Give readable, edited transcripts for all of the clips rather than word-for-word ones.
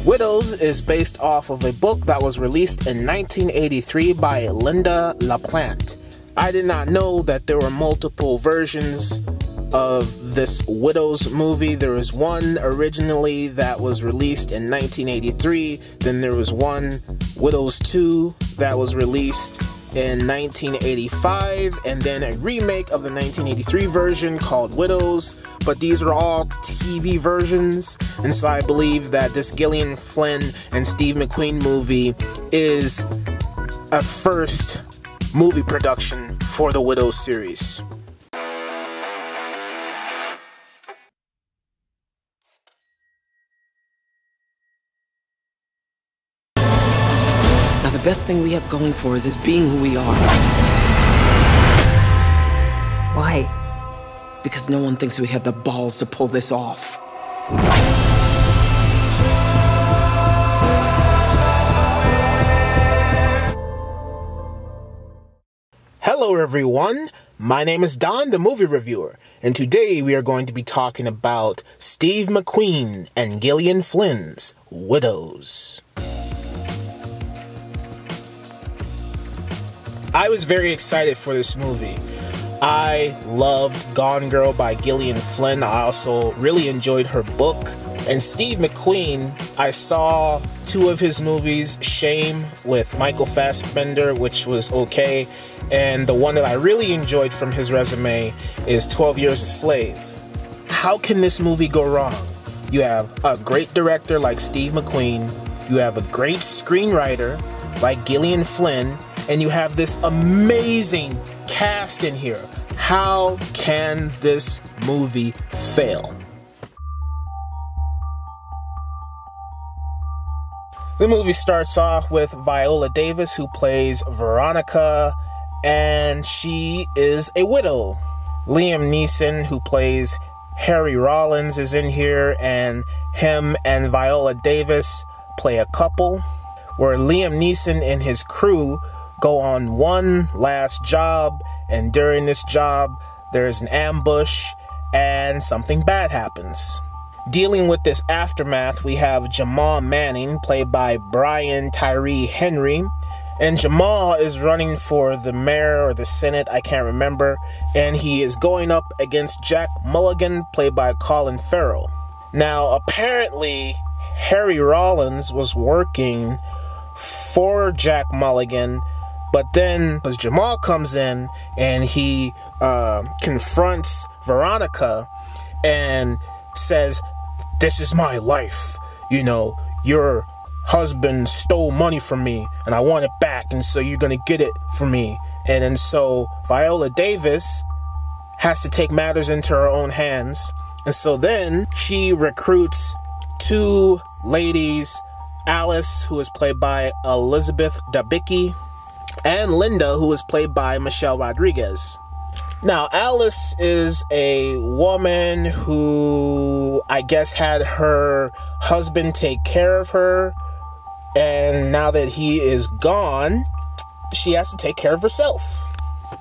Widows is based off of a book that was released in 1983 by Linda LaPlante. I did not know that there were multiple versions of this Widows movie. There was one originally that was released in 1983, then there was one, Widows 2, that was released in 1985, and then a remake of the 1983 version called Widows, but these are all TV versions, and so I believe that this Gillian Flynn and Steve McQueen movie is a first movie production for the Widows series. Now, the best thing we have going for us is being who we are. Why? Because no one thinks we have the balls to pull this off. Hello everyone, my name is Don, the movie reviewer, and today we are going to be talking about Steve McQueen and Gillian Flynn's Widows. I was very excited for this movie. I loved Gone Girl by Gillian Flynn. I also really enjoyed her book. And Steve McQueen, I saw two of his movies, Shame with Michael Fassbender, which was okay, and the one that I really enjoyed from his resume is 12 Years a Slave. How can this movie go wrong? You have a great director like Steve McQueen, you have a great screenwriter like Gillian Flynn, and you have this amazing cast in here. How can this movie fail? The movie starts off with Viola Davis, who plays Veronica, and she is a widow. Liam Neeson, who plays Harry Rollins, is in here, and him and Viola Davis play a couple, where Liam Neeson and his crew go on one last job, and during this job, there's an ambush, and something bad happens. Dealing with this aftermath, we have Jamal Manning, played by Brian Tyree Henry, and Jamal is running for the mayor or the Senate, I can't remember, and he is going up against Jack Mulligan, played by Colin Farrell. Now, apparently, Harry Rollins was working for Jack Mulligan, but then as Jamal comes in and he confronts Veronica and says, "This is my life, you know, your husband stole money from me and I want it back, and so you're gonna get it from me." And so Viola Davis has to take matters into her own hands, and so then she recruits two ladies, Alice, who is played by Elizabeth Debicki, and Linda, who is played by Michelle Rodriguez. Now, Alice is a woman who, I guess, had her husband take care of her, and now that he is gone, she has to take care of herself.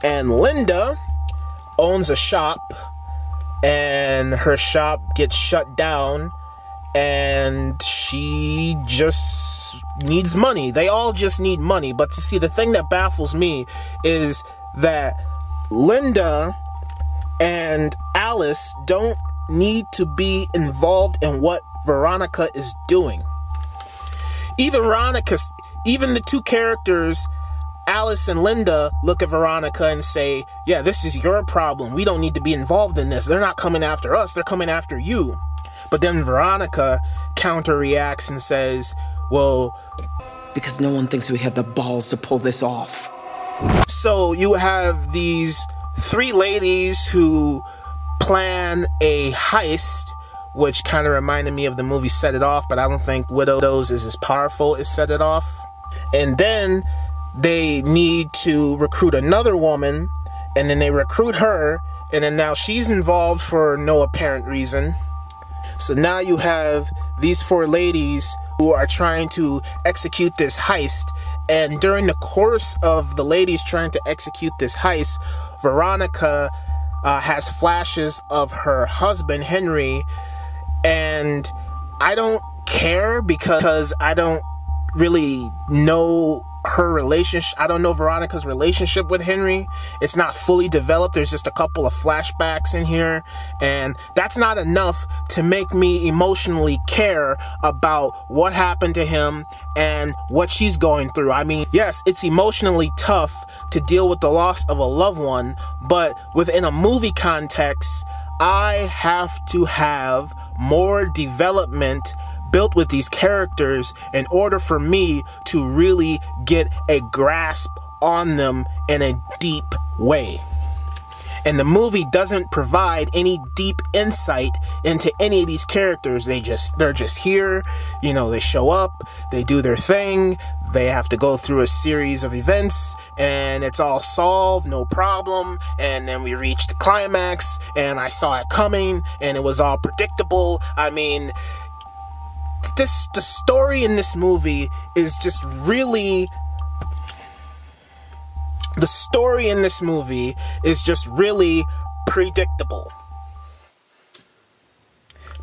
And Linda owns a shop, and her shop gets shut down, and she just needs money. They all just need money. But to see, the thing that baffles me is that Linda and Alice don't need to be involved in what Veronica is doing. Even the two characters, Alice and Linda, look at Veronica and say, "Yeah, this is your problem. We don't need to be involved in this. They're not coming after us. They're coming after you." But then Veronica counter-reacts and says, "Well, Because no one thinks we have the balls to pull this off." So you have these three ladies who plan a heist, which kind of reminded me of the movie Set It Off, but I don't think Widows is as powerful as Set It Off. And then they need to recruit another woman, and then they recruit her, and then now she's involved for no apparent reason. So now you have these four ladies who are trying to execute this heist, and during the course of the ladies trying to execute this heist, Veronica has flashes of her husband, Henry, and I don't care because I don't really know her relationship. I don't know Veronica's relationship with Henry. It's not fully developed. There's just a couple of flashbacks in here, and that's not enough to make me emotionally care about what happened to him and what she's going through. I mean, yes, it's emotionally tough to deal with the loss of a loved one, but within a movie context, I have to have more development built with these characters in order for me to really get a grasp on them in a deep way. And the movie doesn't provide any deep insight into any of these characters. They're just here, you know, they show up, they do their thing, they have to go through a series of events, and it's all solved, no problem, and then we reach the climax, and I saw it coming, and it was all predictable. I mean, the story in this movie is just really... The story in this movie is just really predictable.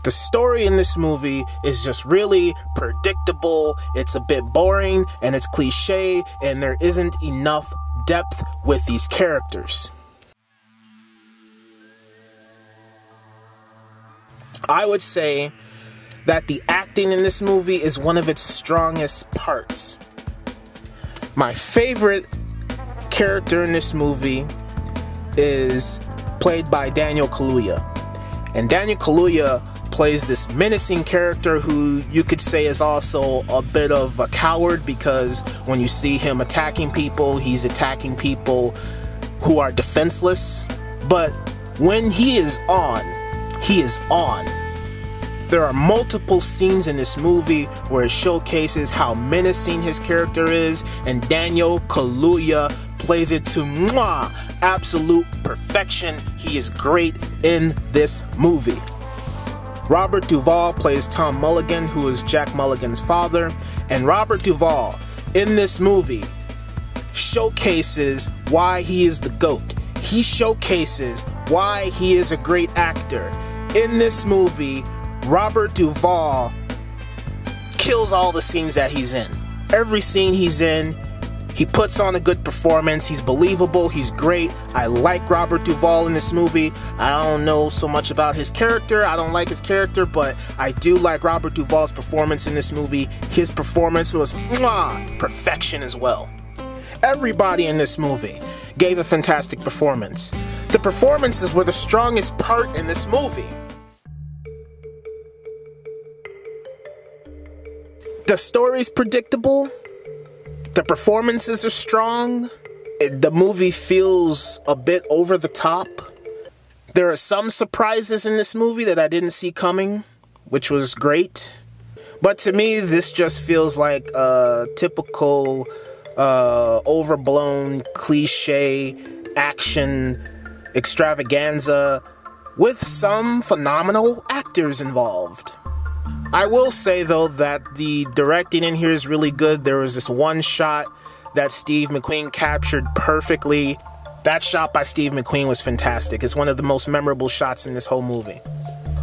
The story in this movie is just really predictable. It's a bit boring, and it's cliche, and there isn't enough depth with these characters. I would say that the acting in this movie is one of its strongest parts. My favorite character in this movie is played by Daniel Kaluuya. And Daniel Kaluuya plays this menacing character who you could say is also a bit of a coward, because when you see him attacking people, he's attacking people who are defenseless. But when he is on, he is on. There are multiple scenes in this movie where it showcases how menacing his character is, and Daniel Kaluuya plays it to absolute perfection. He is great in this movie. Robert Duvall plays Tom Mulligan, who is Jack Mulligan's father, and Robert Duvall in this movie showcases why he is the GOAT. He showcases why he is a great actor. In this movie, Robert Duvall kills all the scenes that he's in. Every scene he's in, he puts on a good performance. He's believable. He's great. I like Robert Duvall in this movie. I don't know so much about his character. I don't like his character, but I do like Robert Duvall's performance in this movie. His performance was perfection as well. Everybody in this movie gave a fantastic performance. The performances were the strongest part in this movie. The story's predictable. The performances are strong. The movie feels a bit over the top. There are some surprises in this movie that I didn't see coming, which was great. But to me, this just feels like a typical, overblown, cliche action extravaganza with some phenomenal actors involved. I will say, though, that the directing in here is really good. There was this one shot that Steve McQueen captured perfectly. That shot by Steve McQueen was fantastic. It's one of the most memorable shots in this whole movie.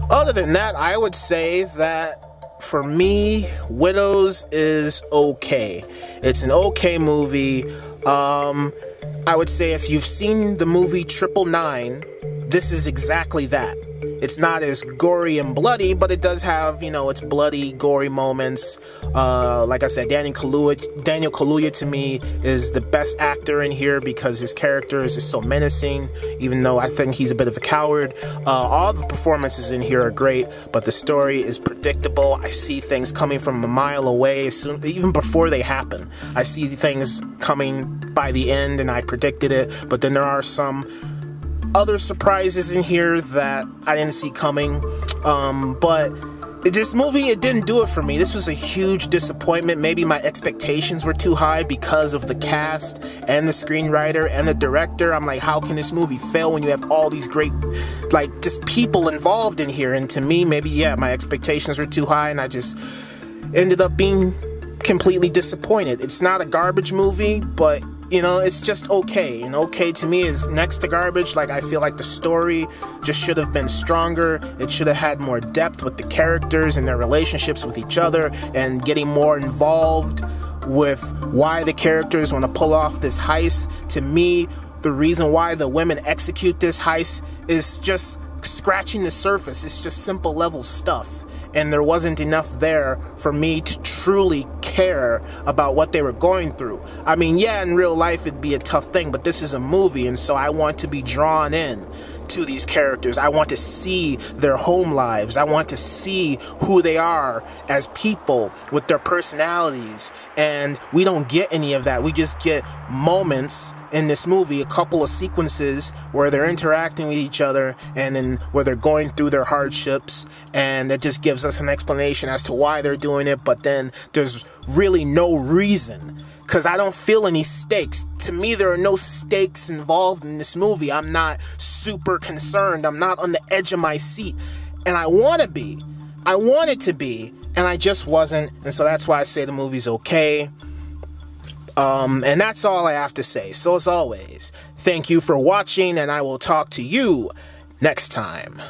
Other than that, I would say that, for me, Widows is okay. It's an okay movie. I would say if you've seen the movie 999, this is exactly that. It's not as gory and bloody, but it does have, you know, its bloody, gory moments. Like I said, Daniel Kaluuya to me is the best actor in here because his character is just so menacing, even though I think he's a bit of a coward. All the performances in here are great, but the story is predictable. I see things coming from a mile away, even before they happen. I see things coming by the end, and I predicted it, but then there are some other surprises in here that I didn't see coming, but this movie, it didn't do it for me. This was a huge disappointment. Maybe my expectations were too high because of the cast and the screenwriter and the director. I'm like, how can this movie fail when you have all these great, like, just people involved in here? And to me, maybe, yeah, my expectations were too high, and I just ended up being completely disappointed. It's not a garbage movie, but you know, it's just okay. And okay to me is next to garbage. Like, I feel like the story just should have been stronger. It should have had more depth with the characters and their relationships with each other, and getting more involved with why the characters want to pull off this heist. To me, the reason why the women execute this heist is just scratching the surface. It's just simple level stuff. And there wasn't enough there for me to truly care about what they were going through. I mean, yeah, in real life it'd be a tough thing, but this is a movie, and so I want to be drawn in to these characters. I want to see their home lives. I want to see who they are as people with their personalities. And we don't get any of that. We just get moments in this movie, a couple of sequences where they're interacting with each other, and then where they're going through their hardships, and it just gives us an explanation as to why they're doing it, but then there's really no reason. Because I don't feel any stakes. To me, there are no stakes involved in this movie. I'm not super concerned. I'm not on the edge of my seat. And I want to be. I wanted to be. And I just wasn't. And so that's why I say the movie's okay. And that's all I have to say. So as always, thank you for watching, and I will talk to you next time.